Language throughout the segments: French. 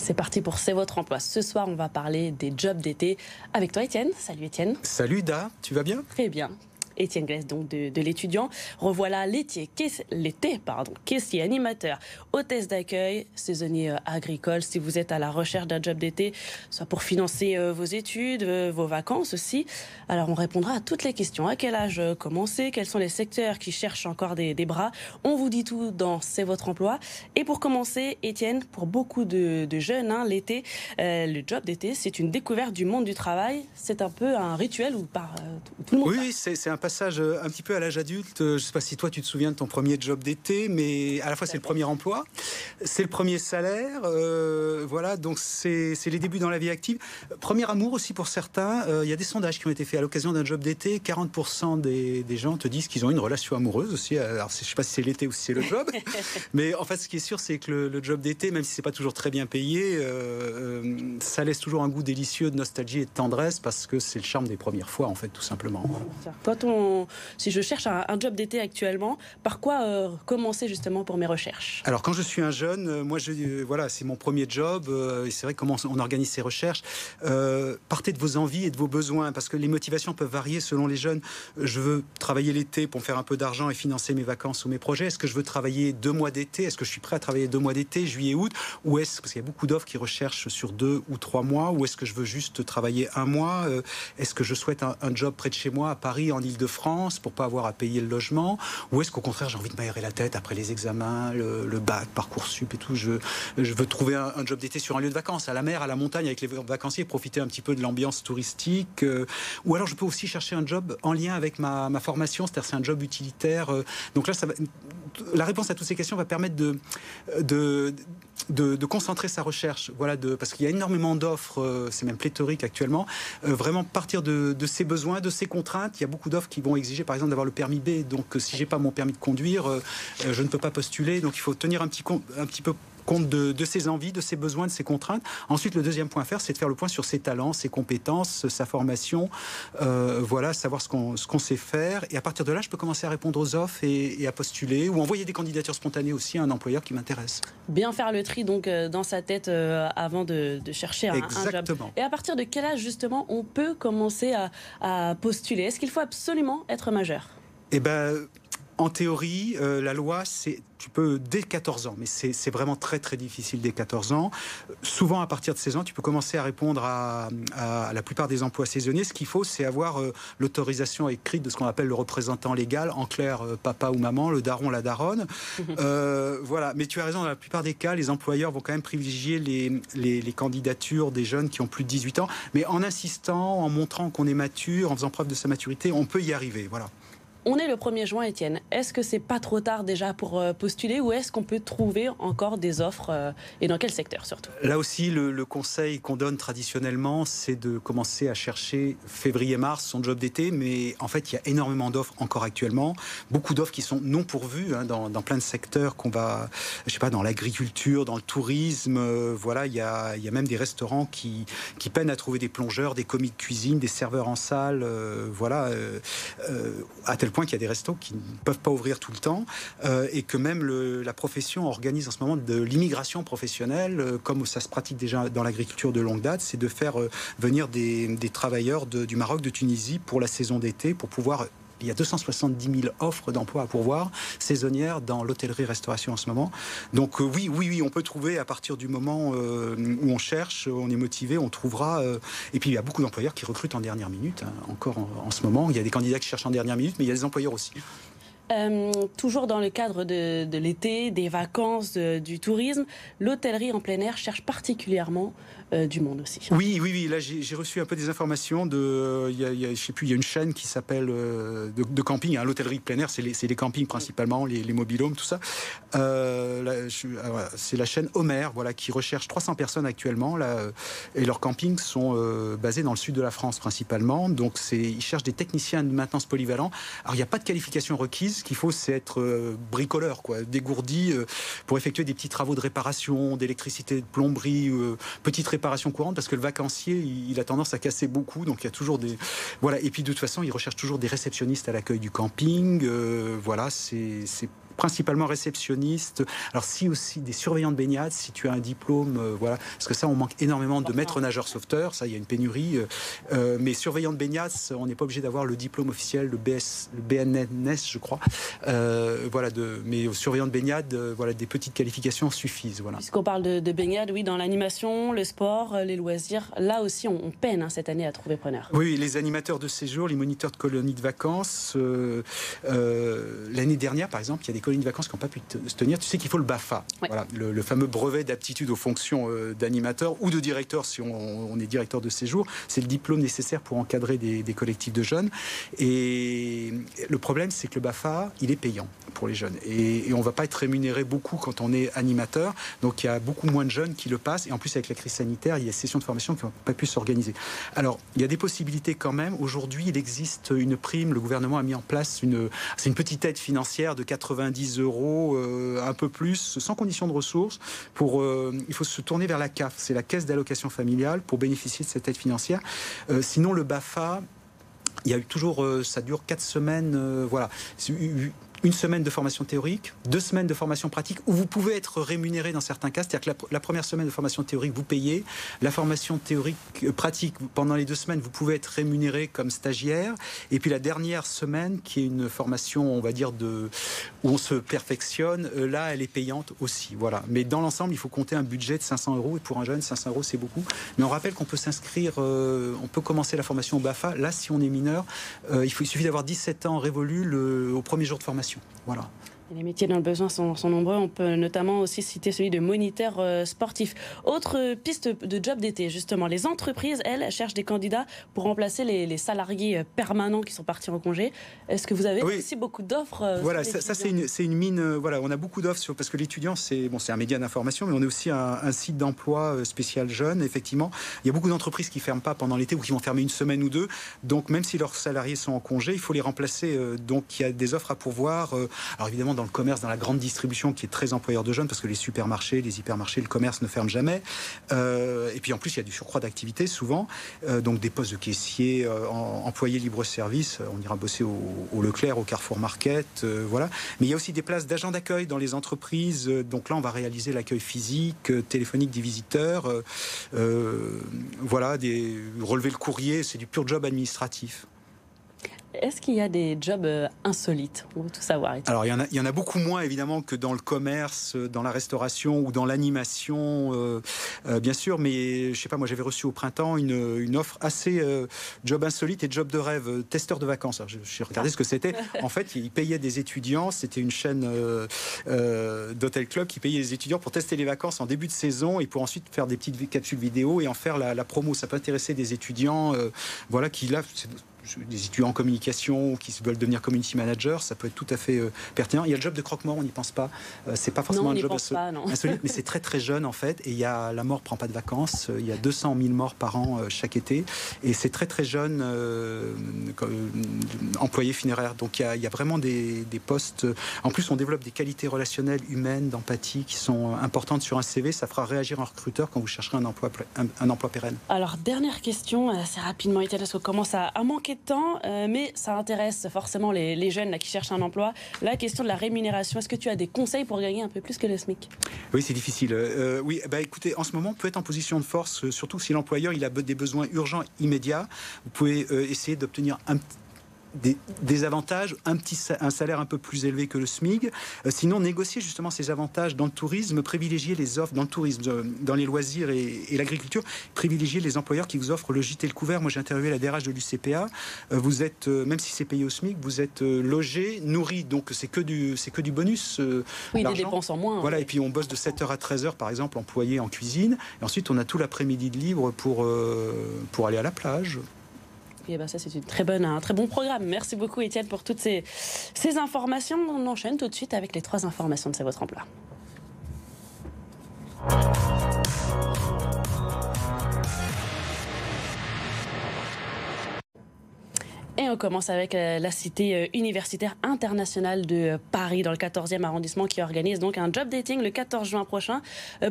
C'est parti pour C'est votre emploi. Ce soir, on va parler des jobs d'été avec toi, Étienne. Salut, Étienne. Salut, Da. Tu vas bien? Très bien. Étienne Glaise, donc de l'étudiant. Revoilà l'été, caissier, animateur, hôtesse d'accueil, saisonnier agricole. Si vous êtes à la recherche d'un job d'été, soit pour financer vos études, vos vacances aussi. Alors, on répondra à toutes les questions. À quel âge commencer? Quels sont les secteurs qui cherchent encore des bras? On vous dit tout dans C'est votre emploi. Et pour commencer, Étienne, pour beaucoup de jeunes, l'été, le job d'été, c'est une découverte du monde du travail. C'est un peu un rituel où tout le monde... Oui, c'est un passage un petit peu à l'âge adulte. Je ne sais pas si toi tu te souviens de ton premier job d'été, mais à la fois c'est le premier emploi, c'est le premier salaire, voilà, donc c'est les débuts dans la vie active. Premier amour aussi pour certains. Il y a des sondages qui ont été faits à l'occasion d'un job d'été. 40% des gens te disent qu'ils ont une relation amoureuse aussi. Alors je ne sais pas si c'est l'été ou si c'est le job, mais en fait ce qui est sûr c'est que le job d'été, même si c'est pas toujours très bien payé, ça laisse toujours un goût délicieux de nostalgie et de tendresse parce que c'est le charme des premières fois en fait, tout simplement. Si je cherche un job d'été actuellement, par quoi commencer justement pour mes recherches? Alors quand je suis un jeune, moi voilà, c'est mon premier job, et c'est vrai comment on organise ses recherches. Partez de vos envies et de vos besoins, parce que les motivations peuvent varier selon les jeunes. Je veux travailler l'été pour me faire un peu d'argent et financer mes vacances ou mes projets. Est-ce que je veux travailler 2 mois d'été? Est-ce que je suis prêt à travailler 2 mois d'été, juillet, août? Ou est-ce, parce qu'il y a beaucoup d'offres qui recherchent sur 2 ou 3 mois, ou est-ce que je veux juste travailler 1 mois? Est-ce que je souhaite un job près de chez moi, à Paris, en Île-de-France, pour pas avoir à payer le logement? Ou est-ce qu'au contraire j'ai envie de m'aérer la tête après les examens, le bac, Parcoursup et tout, je veux trouver un job d'été sur un lieu de vacances, à la mer, à la montagne, avec les vacanciers, profiter un petit peu de l'ambiance touristique. Ou alors je peux aussi chercher un job en lien avec ma formation, c'est-à-dire c'est un job utilitaire. Donc là, la réponse à toutes ces questions va permettre de concentrer sa recherche, voilà, parce qu'il y a énormément d'offres, c'est même pléthorique actuellement, vraiment partir de ses besoins, de ses contraintes. Il y a beaucoup d'offres qui vont exiger par exemple d'avoir le permis B, donc si j'ai pas mon permis de conduire, je ne peux pas postuler, donc il faut tenir un petit peu compte de ses envies, de ses besoins, de ses contraintes. Ensuite, le deuxième point à faire, c'est de faire le point sur ses talents, ses compétences, sa formation, voilà, savoir ce qu'on sait faire. Et à partir de là, je peux commencer à répondre aux offres et à postuler, ou envoyer des candidatures spontanées aussi à un employeur qui m'intéresse. Bien faire le tri donc dans sa tête avant de chercher un job. Et à partir de quel âge justement on peut commencer à postuler? Est-ce qu'il faut absolument être majeur? Eh ben, en théorie, la loi, tu peux dès 14 ans, mais c'est vraiment très très difficile dès 14 ans. Souvent, à partir de 16 ans, tu peux commencer à répondre à la plupart des emplois saisonniers. Ce qu'il faut, c'est avoir l'autorisation écrite de ce qu'on appelle le représentant légal, en clair, papa ou maman, le daron, la daronne. Voilà. Mais tu as raison, dans la plupart des cas, les employeurs vont quand même privilégier les candidatures des jeunes qui ont plus de 18 ans. Mais en insistant, en montrant qu'on est mature, en faisant preuve de sa maturité, on peut y arriver. Voilà. On est le 1er juin, Étienne. Est-ce que c'est pas trop tard déjà pour postuler, ou est-ce qu'on peut trouver encore des offres et dans quel secteur surtout? Là aussi, le conseil qu'on donne traditionnellement, c'est de commencer à chercher février-mars son job d'été, mais en fait, il y a énormément d'offres encore actuellement. Beaucoup d'offres qui sont non pourvues dans plein de secteurs qu'on va, je sais pas, dans l'agriculture, dans le tourisme. Voilà, il y a même des restaurants qui peinent à trouver des plongeurs, des commis de cuisine, des serveurs en salle. Voilà, à tel point qu'il y a des restos qui ne peuvent pas ouvrir tout le temps, et que même la profession organise en ce moment de l'immigration professionnelle, comme ça se pratique déjà dans l'agriculture de longue date, c'est de faire venir des travailleurs du Maroc, de Tunisie pour la saison d'été, pour pouvoir... Il y a 270 000 offres d'emploi à pourvoir, saisonnières, dans l'hôtellerie-restauration en ce moment. Donc oui, on peut trouver à partir du moment où on cherche, on est motivé, on trouvera. Et puis il y a beaucoup d'employeurs qui recrutent en dernière minute, encore en ce moment. Il y a des candidats qui cherchent en dernière minute, mais il y a des employeurs aussi. Toujours dans le cadre de l'été, des vacances, du tourisme, l'hôtellerie en plein air cherche particulièrement du monde aussi. Oui. Là, j'ai reçu un peu des informations je sais plus, il y a une chaîne qui s'appelle de camping. L'hôtellerie de plein air, c'est les campings principalement, les mobil-homes, tout ça. C'est la chaîne Homer, voilà, qui recherche 300 personnes actuellement. Là, et leurs campings sont basés dans le sud de la France principalement. Donc, ils cherchent des techniciens de maintenance polyvalents. Alors, il n'y a pas de qualification requise. Ce qu'il faut, c'est être bricoleur, dégourdi, pour effectuer des petits travaux de réparation, d'électricité, de plomberie, petites réparations courantes, parce que le vacancier, il a tendance à casser beaucoup, donc il y a toujours des... Voilà. Et puis de toute façon, il recherche toujours des réceptionnistes à l'accueil du camping. Voilà, principalement réceptionnistes. Alors si aussi des surveillants de baignade, si tu as un diplôme, voilà, parce que ça on manque énormément de maîtres nageurs sauveteurs, ça il y a une pénurie. Mais surveillant de baignade, on n'est pas obligé d'avoir le diplôme officiel, le BNNS, je crois. Voilà, mais aux surveillants de baignade, voilà, des petites qualifications suffisent. Voilà. Puisqu'on parle de baignade, oui, dans l'animation, le sport, les loisirs, là aussi on peine cette année à trouver preneur. Oui, les animateurs de séjour, les moniteurs de colonies de vacances. L'année dernière, par exemple, il y a des colonies de vacances qui n'ont pas pu se tenir. Tu sais qu'il faut le BAFA, ouais. Voilà, le fameux brevet d'aptitude aux fonctions d'animateur ou de directeur si on est directeur de séjour. C'est le diplôme nécessaire pour encadrer des collectifs de jeunes. Et le problème, c'est que le BAFA, il est payant pour les jeunes. Et on ne va pas être rémunéré beaucoup quand on est animateur. Donc il y a beaucoup moins de jeunes qui le passent. Et en plus, avec la crise sanitaire, il y a des sessions de formation qui n'ont pas pu s'organiser. Alors, il y a des possibilités quand même. Aujourd'hui, il existe une prime. Le gouvernement a mis en place c'est une petite aide financière de 90 €, un peu plus, sans condition de ressources. Il faut se tourner vers la CAF. C'est la Caisse d'allocation familiale pour bénéficier de cette aide financière. Sinon, le BAFA, il y a eu toujours, ça dure 4 semaines, voilà. Une semaine de formation théorique, 2 semaines de formation pratique, où vous pouvez être rémunéré dans certains cas. C'est-à-dire que la première semaine de formation théorique, vous payez. La formation théorique pratique, pendant les 2 semaines, vous pouvez être rémunéré comme stagiaire. Et puis la dernière semaine, qui est une formation, on va dire, où on se perfectionne, là, elle est payante aussi. Voilà. Mais dans l'ensemble, il faut compter un budget de 500 €. Et pour un jeune, 500 €, c'est beaucoup. Mais on rappelle qu'on peut s'inscrire, on peut commencer la formation au BAFA. Là, si on est mineur, il suffit d'avoir 17 ans révolus au premier jour de formation. Voilà. Et les métiers dans le besoin sont nombreux. On peut notamment aussi citer celui de moniteur sportif. Autre piste de job d'été, justement. Les entreprises, elles, cherchent des candidats pour remplacer les salariés permanents qui sont partis en congé. Est-ce que vous avez aussi beaucoup d'offres Voilà, ça c'est une mine. Voilà, on a beaucoup d'offres parce que l'étudiant, c'est un média d'information, mais on est aussi un site d'emploi spécial jeune. Effectivement, il y a beaucoup d'entreprises qui ne ferment pas pendant l'été ou qui vont fermer une semaine ou deux. Donc, même si leurs salariés sont en congé, il faut les remplacer. Donc, il y a des offres à pourvoir. Alors, évidemment, dans le commerce, dans la grande distribution qui est très employeur de jeunes, parce que les supermarchés, les hypermarchés, le commerce ne ferment jamais. Et puis en plus, il y a du surcroît d'activité souvent. Donc des postes de caissier, employés libre-service. On ira bosser au Leclerc, au Carrefour Market. Voilà. Mais il y a aussi des places d'agents d'accueil dans les entreprises. Donc là, on va réaliser l'accueil physique, téléphonique des visiteurs. Voilà, relever le courrier, c'est du pur job administratif. Est-ce qu'il y a des jobs insolites? On veut tout savoir. Alors, il y en a beaucoup moins, évidemment, que dans le commerce, dans la restauration ou dans l'animation, bien sûr. Mais, je sais pas, moi, j'avais reçu au printemps une offre assez job insolite et job de rêve, testeur de vacances. Alors, j'ai regardé ce que c'était. En fait, ils payaient des étudiants. C'était une chaîne d'hôtel club qui payait les étudiants pour tester les vacances en début de saison et pour ensuite faire des petites capsules vidéo et en faire la promo. Ça peut intéresser des étudiants, voilà, qui là... des étudiants en communication qui veulent devenir community manager, ça peut être tout à fait pertinent. Il y a le job de croque-mort, on n'y pense pas. C'est pas forcément un job insolite, mais c'est très très jeune en fait. Et la mort prend pas de vacances. Il y a 200 000 morts par an chaque été, et c'est très très jeune employé funéraire. Donc il y a vraiment des postes. En plus, on développe des qualités relationnelles humaines, d'empathie qui sont importantes sur un CV. Ça fera réagir un recruteur quand vous chercherez un emploi pérenne. Alors dernière question, assez rapidement, Étienne, parce qu'on commence à manquer de temps, mais ça intéresse forcément les jeunes là, qui cherchent un emploi. La question de la rémunération, est-ce que tu as des conseils pour gagner un peu plus que le SMIC? Oui, c'est difficile. Oui, écoutez, en ce moment, on peut être en position de force, surtout si l'employeur il a des besoins urgents, immédiats. Vous pouvez essayer d'obtenir des avantages, un salaire un peu plus élevé que le SMIC. Sinon, négocier justement ces avantages dans le tourisme, privilégier les offres dans le tourisme, dans les loisirs et l'agriculture, privilégier les employeurs qui vous offrent le gîte et le couvert. Moi, j'ai interviewé la DRH de l'UCPA. Vous êtes, même si c'est payé au SMIC, vous êtes logé, nourri. Donc, c'est que du bonus. Oui, des dépenses en moins. Voilà, et puis on bosse de 7h à 13h, par exemple, employé en cuisine. Et ensuite, on a tout l'après-midi de libre pour aller à la plage. Et ben ça, c'est un très bon programme. Merci beaucoup, Étienne, pour toutes ces informations. On enchaîne tout de suite avec les 3 informations de C'est votre emploi. Et on commence avec la cité universitaire internationale de Paris, dans le 14e arrondissement, qui organise donc un job dating le 14 juin prochain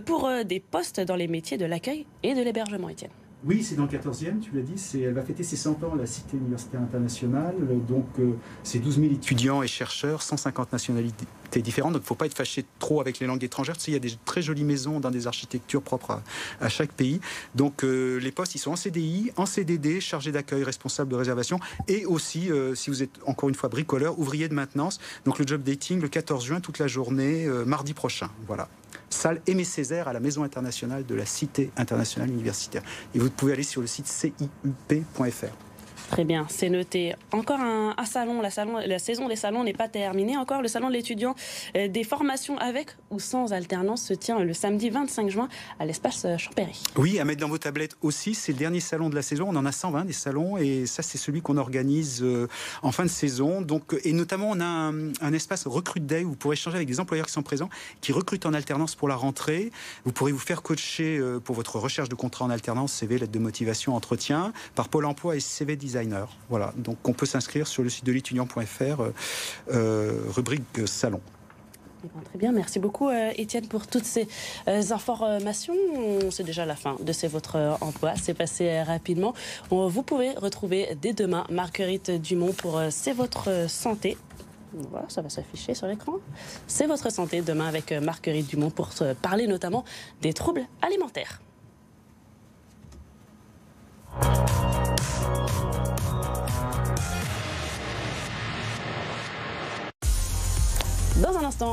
pour des postes dans les métiers de l'accueil et de l'hébergement, Étienne. Oui, c'est dans le 14e, tu l'as dit. Elle va fêter ses 100 ans, la Cité universitaire internationale. Donc, c'est 12 000 étudiants et chercheurs, 150 nationalités spécificités différentes. Donc, il ne faut pas être fâché trop avec les langues étrangères. Tu sais, il y a des très jolies maisons dans des architectures propres à chaque pays. Donc, les postes, ils sont en CDI, en CDD, chargé d'accueil, responsable de réservation, et aussi, si vous êtes encore une fois bricoleur, ouvrier de maintenance. Donc, le job dating le 14 juin, toute la journée, mardi prochain. Voilà. Salle Aimé Césaire à la Maison internationale de la Cité internationale universitaire. Et vous pouvez aller sur le site ciup.fr. Très bien, c'est noté. Encore un salon. La saison des salons n'est pas terminée. Encore le salon de l'étudiant des formations avec ou sans alternance se tient le samedi 25 juin à l'espace Champéry. Oui, à mettre dans vos tablettes aussi. C'est le dernier salon de la saison. On en a 120 des salons et ça, c'est celui qu'on organise en fin de saison. Donc, et notamment, on a un espace Recruit Day où vous pourrez échanger avec des employeurs qui sont présents, qui recrutent en alternance pour la rentrée. Vous pourrez vous faire coacher pour votre recherche de contrat en alternance, CV, lettre de motivation, entretien, par Pôle emploi et CV Designer. Voilà, donc on peut s'inscrire sur le site de l'étudiant.fr, rubrique salon. Très bien, merci beaucoup Étienne pour toutes ces informations. C'est déjà la fin de votre emploi, c'est passé rapidement. Vous pouvez retrouver dès demain Marguerite Dumont pour C'est votre santé. Voilà, ça va s'afficher sur l'écran. C'est votre santé demain avec Marguerite Dumont pour parler notamment des troubles alimentaires. Dans un instant,